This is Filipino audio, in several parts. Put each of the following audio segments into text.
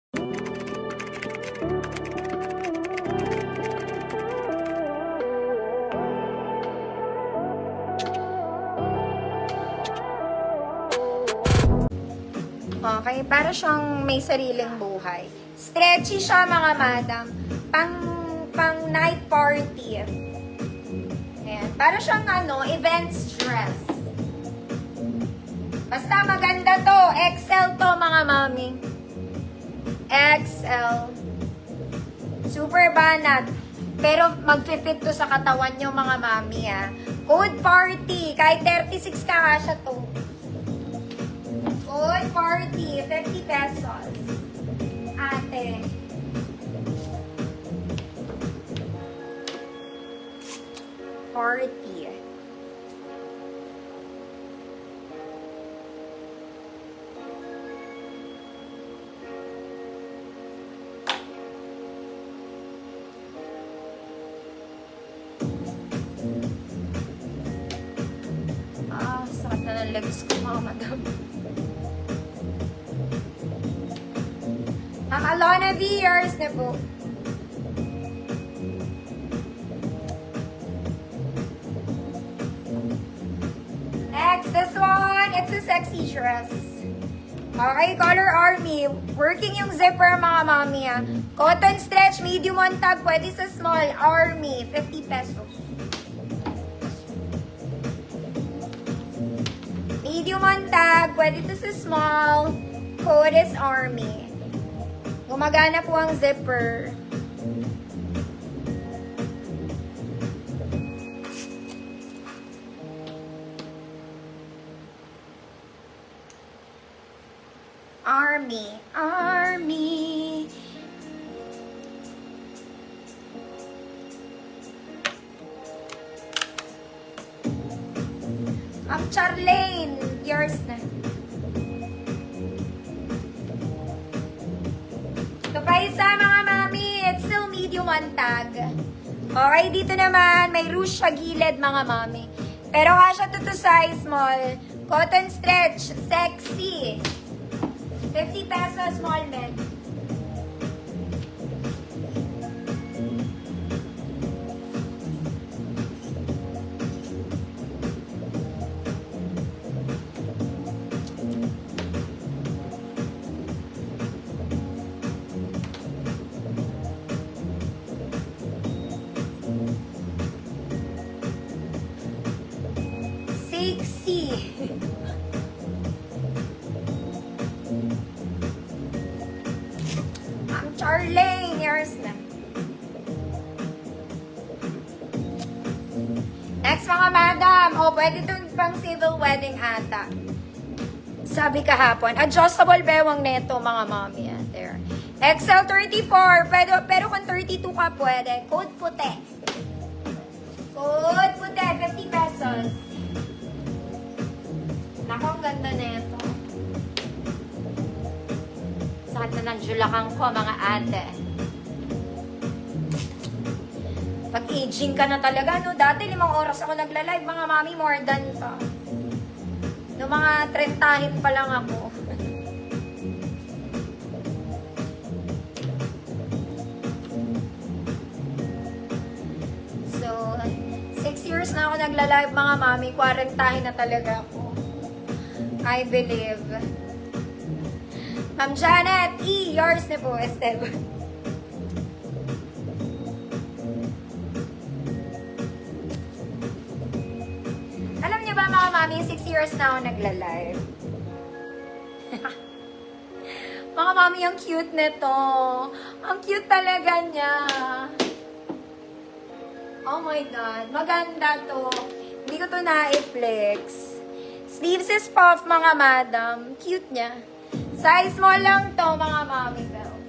Okay, para siyang may sariling buhay. Stretchy siya, mga madam. Pang night party. Ayan. Para siyang events dress. Basta maganda to. XL to, mga mami. XL. Super banat. Pero mag-fit to sa katawan nyo, mga mami, ah. Code party. Kahit 36 ka siya to. Code party. 50 pesos. Ate. Party. Sakit na ng legs ko, mga madam. Ang Alona V, yours na po. Next, this one, it's a sexy dress. Okay, color army. Working yung zipper, mga mami, ah. Cotton stretch, medium on tag, pwede sa small. Army, 50 pesos. Medium on tag, pwede to sa small. Code is army. Gumagana po ang zipper. Army, army. Ang Charlene, yours na. Ito pa isa, mga mami. It's still medium on tag. Okay, dito naman, may ruche sa gilid, mga mami. Pero kasha to size small. Cotton stretch, sexy. 50 pesos, small bed. Sexy. Ang Charlene, yours na. Next, mga madam. Pwede itong pang civil wedding ata. Sabi kahapon, adjustable bewang neto, mga mami. There. XL 34. Pero kung 32 ka, pwede. Code puti. Code puti, 50 pesos. Nako, ang ganda na ito. Sakit na ng julakang ko, mga ate. Pag-aging ka na talaga, no? Dati 5 oras ako nagla-live, mga mami, more than pa. No, mga 30 pa lang ako. So, 6 years na ako nagla-live, mga mami, 40 na talaga ako. I believe. Ma'am Janet, yours na po, Estelle. Alam niyo ba, mga mami, 6 years na ako nagla-live. Mga mami, ang cute nito. Ang cute talaga niya. Oh my God. Maganda to. Hindi ko to na-flex. Sleeves is puff, mga madam. Cute niya. Size small lang to, mga mami belt.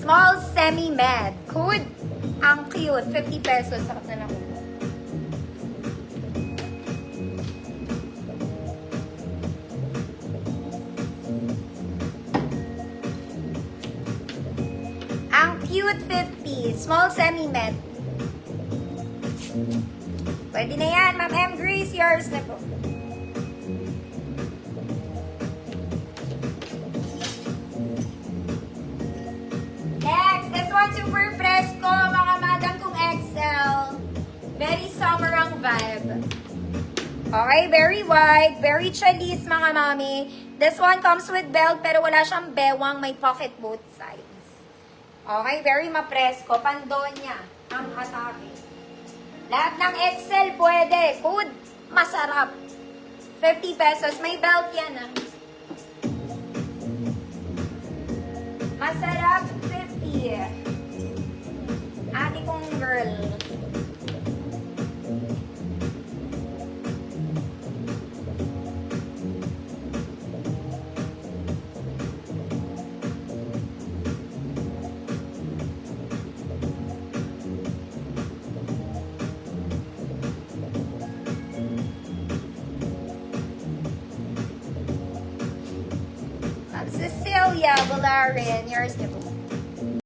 Small semi-med. Code. Ang cute. 50 pesos. Sakot na lang. Ang cute 50. Small semi-med. Pwede na yan, Ma'am M. Grace, yours na po. Okay, very wide, very chalis mga mami. This one comes with belt pero wala siyang bewang, may pocket both sides. Okay, very mapresko. Pandonya ang atake. Lahat ng Excel pwede. Food, masarap. 50 pesos. May belt yan ah. Masarap, 50. Ate kong girl. Cecilia Valerian, yours na po.